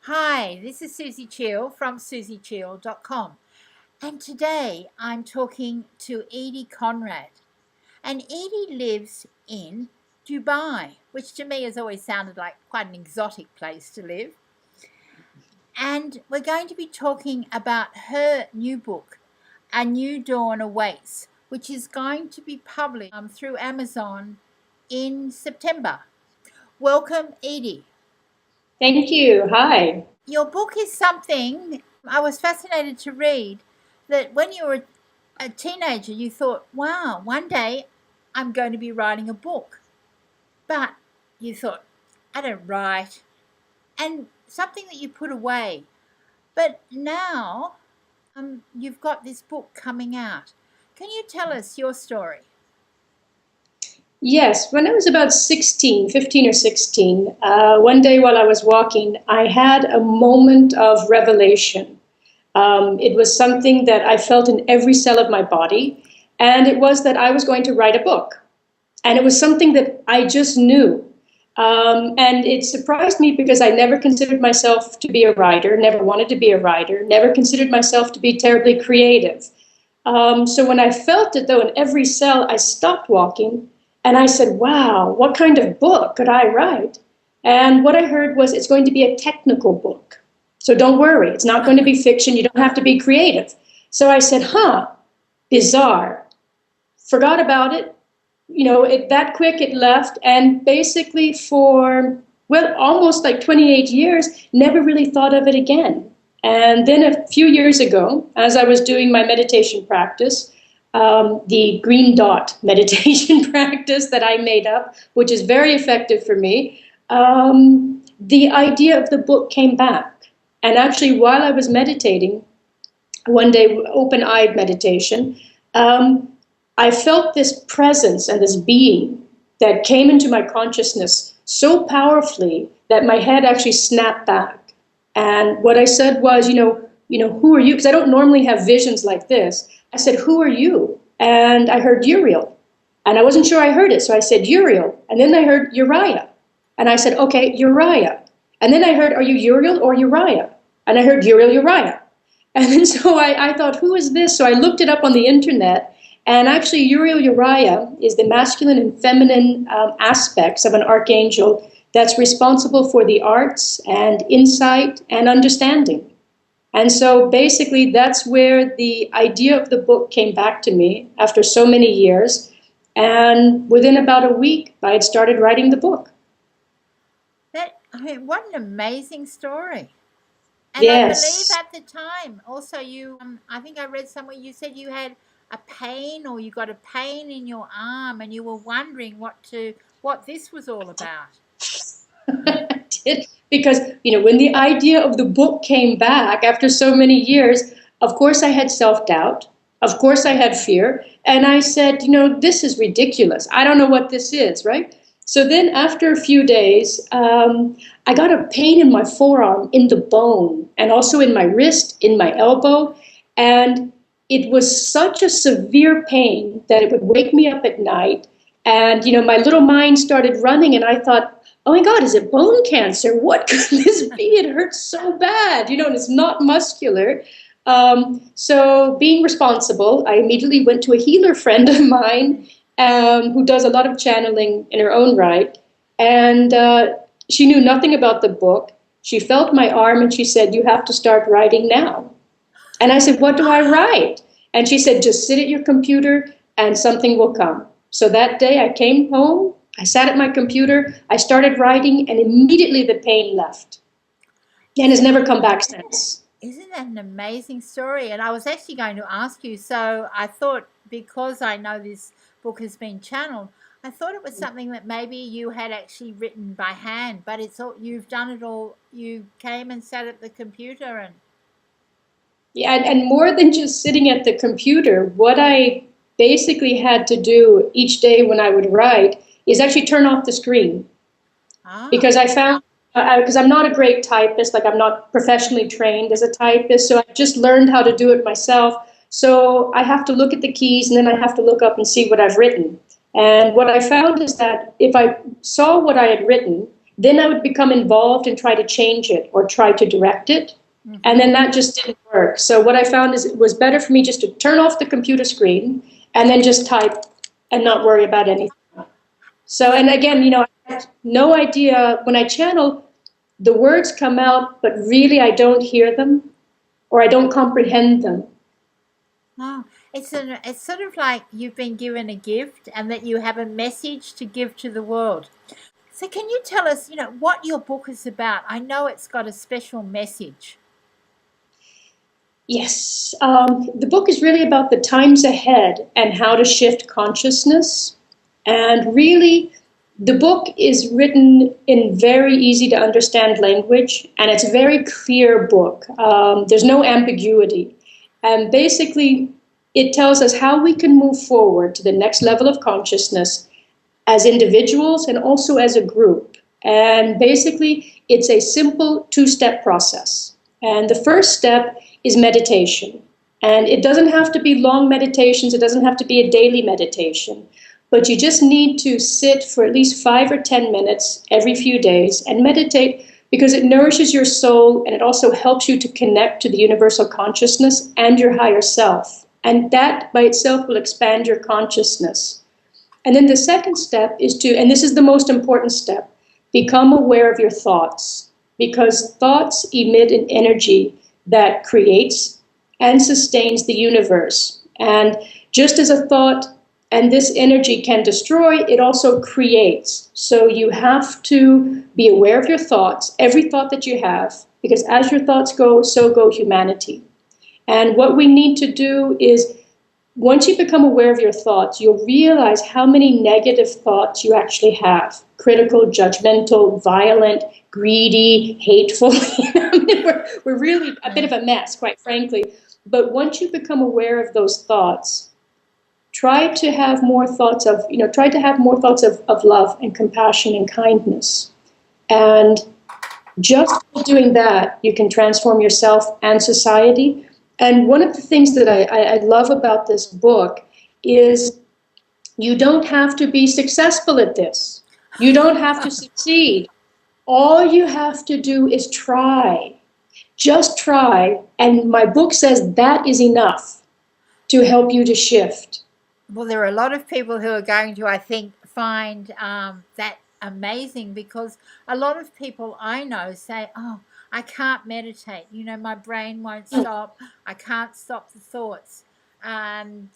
Hi, this is Susie Chill from susiechill.com. And today I'm talking to Edie Conrad. And Edie lives in Dubai, which to me has always sounded like quite an exotic place to live. And we're going to be talking about her new book, A New Dawn Awaits, which is going to be published through Amazon in September. Welcome, Edie. Thank you. Hi. Your book is something I was fascinated to read, that when you were a teenager, you thought, wow, one day I'm going to be writing a book. But you thought, I don't write. And something that you put away. But now you've got this book coming out. Can you tell us your story? Yes, when I was about 16, 15 or 16, one day while I was walking, I had a moment of revelation. It was something that I felt in every cell of my body, and it was that I was going to write a book. And it was something that I just knew. And it surprised me because I never considered myself to be a writer, never wanted to be a writer, never considered myself to be terribly creative. So when I felt it, though, in every cell, I stopped walking and I said, wow, what kind of book could I write? And what I heard was it's going to be a technical book. So don't worry, it's not going to be fiction. You don't have to be creative. So I said, bizarre. Forgot about it. That quick it left. And basically for, well, almost like 28 years, never really thought of it again. And then a few years ago, as I was doing my meditation practice, the green dot meditation practice that I made up, which is very effective for me, the idea of the book came back. And actually, while I was meditating, one day, open-eyed meditation, I felt this presence and this being that came into my consciousness so powerfully that my head actually snapped back. And what I said was, who are you? Because I don't normally have visions like this. I said, who are you? And I heard Uriel. And I wasn't sure I heard it, so I said Uriel. And then I heard Uriah. And I said, okay, Uriah. And then I heard, are you Uriel or Uriah? And I heard Uriel, Uriah. And then so I thought, who is this? So I looked it up on the internet. And actually, Uriel Uriah is the masculine and feminine aspects of an archangel that's responsible for the arts and insight and understanding. And so basically, that's where the idea of the book came back to me after so many years. And within about a week, I had started writing the book. What an amazing story. And I believe Yes. at the time also I think I read somewhere you said you had a pain, or you got a pain in your arm and you were wondering what this was all about. I did. Because, when the idea of the book came back after so many years, of course I had self-doubt. Of course I had fear. And I said, this is ridiculous. I don't know what this is, right? So then after a few days, I got a pain in my forearm, in the bone, and also in my wrist, in my elbow. And it was such a severe pain that it would wake me up at night. And, my little mind started running, and I thought, oh my God, is it bone cancer? What could this be? It hurts so bad, and it's not muscular. So being responsible, I immediately went to a healer friend of mine who does a lot of channeling in her own right. And she knew nothing about the book. She felt my arm and she said, you have to start writing now. And I said, what do I write? And she said, just sit at your computer and something will come. So that day I came home, I sat at my computer, I started writing, and immediately the pain left. And has never come back since. Isn't that an amazing story? And I was actually going to ask you, so I thought, because I know this book has been channeled, I thought it was something that maybe you had actually written by hand, but it's all, you've done it all. You came and sat at the computer and Yeah, and more than just sitting at the computer, what I basically had to do each day when I would write is actually turn off the screen. ah, Because I found, because I'm not a great typist, like I'm not professionally trained as a typist, so I just learned how to do it myself. So I have to look at the keys and then I have to look up and see what I've written. And what I found is that if I saw what I had written then I would become involved and try to change it or try to direct it. And then that just didn't work. So what I found is it was better for me just to turn off the computer screen and then just type and not worry about anything. So, and again, I had no idea when I channel, the words come out, but really I don't hear them or I don't comprehend them. Oh, it's sort of like you've been given a gift and that you have a message to give to the world. So can you tell us, what your book is about? I know it's got a special message. Yes, the book is really about the times ahead and how to shift consciousness. And really, the book is written in very easy to understand language, and it's a very clear book. There's no ambiguity. And basically, it tells us how we can move forward to the next level of consciousness as individuals and also as a group. And basically, it's a simple two-step process. And the first step is meditation. And it doesn't have to be long meditations. It doesn't have to be a daily meditation. But you just need to sit for at least 5 or 10 minutes every few days and meditate because it nourishes your soul and it also helps you to connect to the universal consciousness and your higher self. And that by itself will expand your consciousness. And then the second step is to, and this is the most important step, become aware of your thoughts, because thoughts emit an energy that creates and sustains the universe. And just as a thought and this energy can destroy, it also creates. So you have to be aware of your thoughts, every thought that you have, because as your thoughts go, so go humanity. And what we need to do is, once you become aware of your thoughts, you'll realize how many negative thoughts you actually have. Critical, judgmental, violent, greedy, hateful. We're really a bit of a mess, quite frankly. But once you become aware of those thoughts, try to have more thoughts of, of love and compassion and kindness. And just doing that, you can transform yourself and society. And one of the things that I love about this book is you don't have to be successful at this. You don't have to succeed. All you have to do is try. Just try. And my book says that is enough to help you to shift. Well, there are a lot of people who are going to, I think, find that amazing, because a lot of people I know say, oh, I can't meditate. My brain won't stop. I can't stop the thoughts. And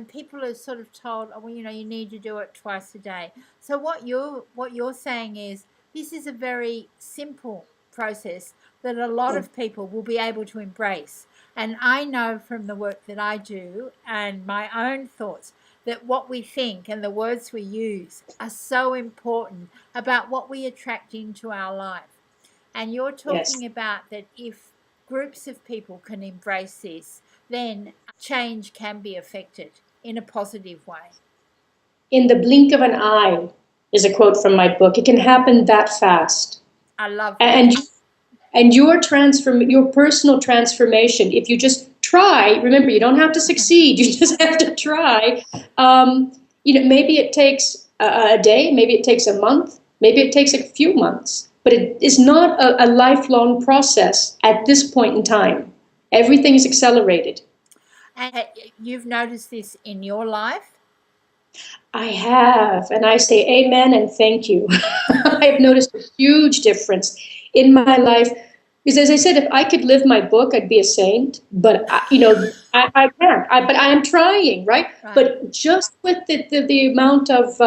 people are sort of told, oh, well, you need to do it twice a day. So what you're saying is this is a very simple process that a lot of people will be able to embrace. And I know from the work that I do and my own thoughts that what we think and the words we use are so important about what we attract into our life. And you're talking about that if groups of people can embrace this, then change can be affected in a positive way. In the blink of an eye is a quote from my book. It can happen that fast. I love that. And your personal transformation, if you just try, remember, you don't have to succeed, you just have to try. Maybe it takes a day, maybe it takes a month, maybe it takes a few months. But it is not a lifelong process at this point in time. Everything is accelerated. And you've noticed this in your life? I have, and I say amen and thank you. I have noticed a huge difference in my life. Because as I said, if I could live my book, I'd be a saint. But, I can't. But I am trying, right? But just with the amount of,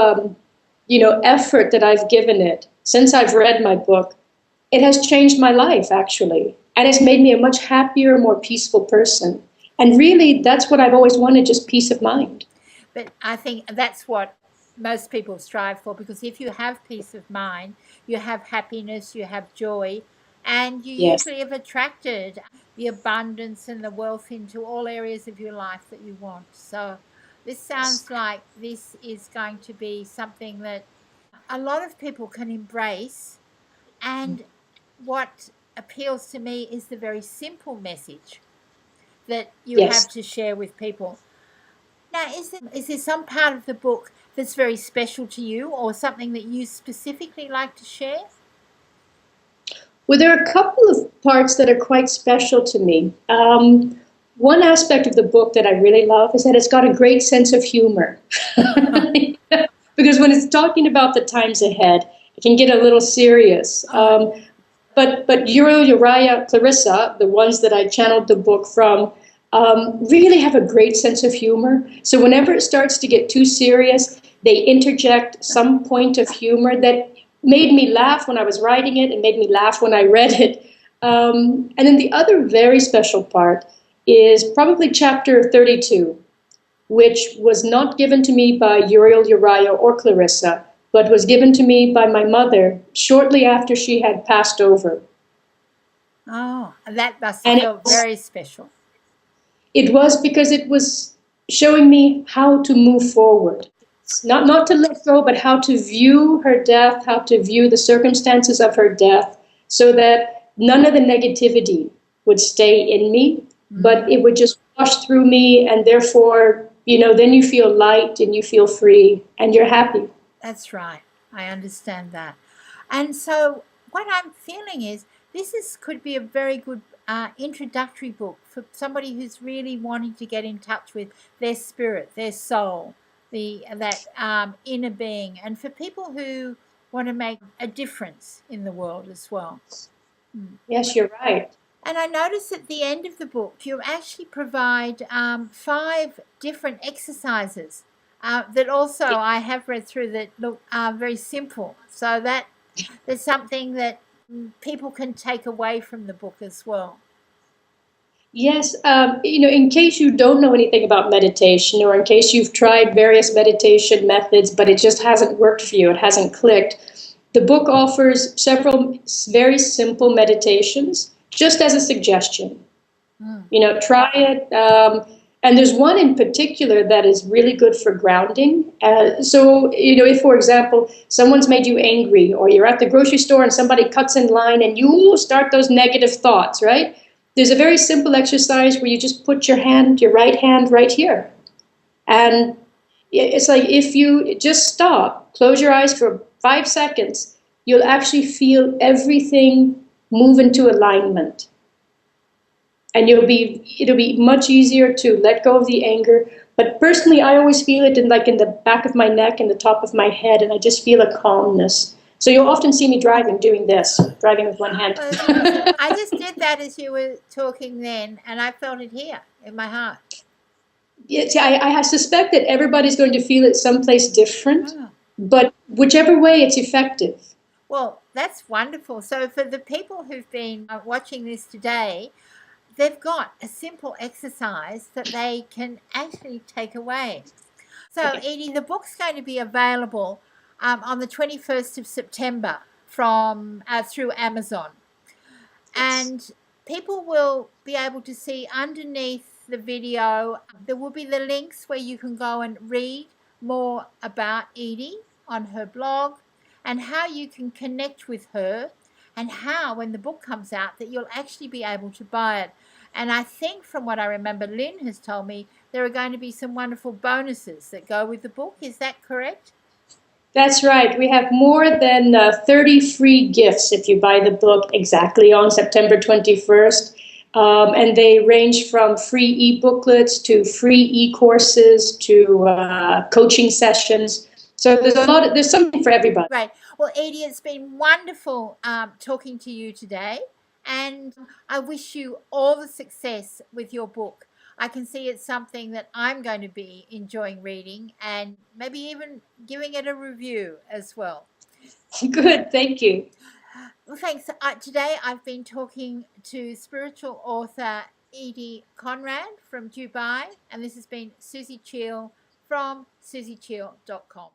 effort that I've given it, since I've read my book, it has changed my life, actually. And it's made me a much happier, more peaceful person. And really, that's what I've always wanted, just peace of mind. But I think that's what most people strive for, because if you have peace of mind, you have happiness, you have joy, and you usually have attracted the abundance and the wealth into all areas of your life that you want. So this sounds like this is going to be something that a lot of people can embrace. And what appeals to me is the very simple message that you have to share with people. Now, is there some part of the book that's very special to you, or something that you specifically like to share? Well, there are a couple of parts that are quite special to me. One aspect of the book that I really love is that it's got a great sense of humor. Because when it's talking about the times ahead, it can get a little serious. But Uriel, Uriah, Clarissa, the ones that I channeled the book from, really have a great sense of humor. So whenever it starts to get too serious, they interject some point of humor that made me laugh when I was writing it and made me laugh when I read it. And then the other very special part is probably chapter 32, which was not given to me by Uriel, Uriah, or Clarissa, but was given to me by my mother shortly after she had passed over. Oh, that must feel very special. It was because it was showing me how to move forward. Not to let go, but how to view her death, how to view the circumstances of her death, so that none of the negativity would stay in me, but it would just wash through me, and therefore, then you feel light and you feel free and you're happy. That's right. I understand that. And so what I'm feeling is could be a very good introductory book for somebody who's really wanting to get in touch with their spirit, their soul, that inner being, and for people who want to make a difference in the world as well. Yes, you're right. And I notice at the end of the book, you actually provide 5 different exercises that also I have read through that look very simple. So that there's something that people can take away from the book as well. Yes, in case you don't know anything about meditation, or in case you've tried various meditation methods, but it just hasn't worked for you, it hasn't clicked, the book offers several very simple meditations, just as a suggestion. Try it. And there's one in particular that is really good for grounding. So, if, for example, someone's made you angry, or you're at the grocery store and somebody cuts in line and you start those negative thoughts, right? There's a very simple exercise where you just put your right hand right here. And it's like if you just stop, close your eyes for 5 seconds, you'll actually feel everything move into alignment. And it'll be much easier to let go of the anger. But personally, I always feel it in the back of my neck and the top of my head, and I just feel a calmness. So you'll often see me driving with one hand. I just did that as you were talking then, and I felt it here in my heart. Yeah, I suspect that everybody's going to feel it someplace different, but whichever way, it's effective. Well, that's wonderful. So for the people who've been watching this today, they've got a simple exercise that they can actually take away. So, Edie, the book's going to be available on the 21st of September through Amazon. And people will be able to see underneath the video, there will be the links where you can go and read more about Edie on her blog and how you can connect with her, and how, when the book comes out, that you'll actually be able to buy it. And I think from what I remember, Lynn has told me there are going to be some wonderful bonuses that go with the book. Is that correct? That's right. We have more than 30 free gifts if you buy the book exactly on September 21st. And they range from free e-booklets to free e-courses to coaching sessions. So there's something for everybody. Right. Well, Edie, it's been wonderful talking to you today. And I wish you all the success with your book. I can see it's something that I'm going to be enjoying reading, and maybe even giving it a review as well. Good, thank you. Well, thanks. Today I've been talking to spiritual author Edie Conrad from Dubai, and this has been Susie Cheel from susiecheel.com.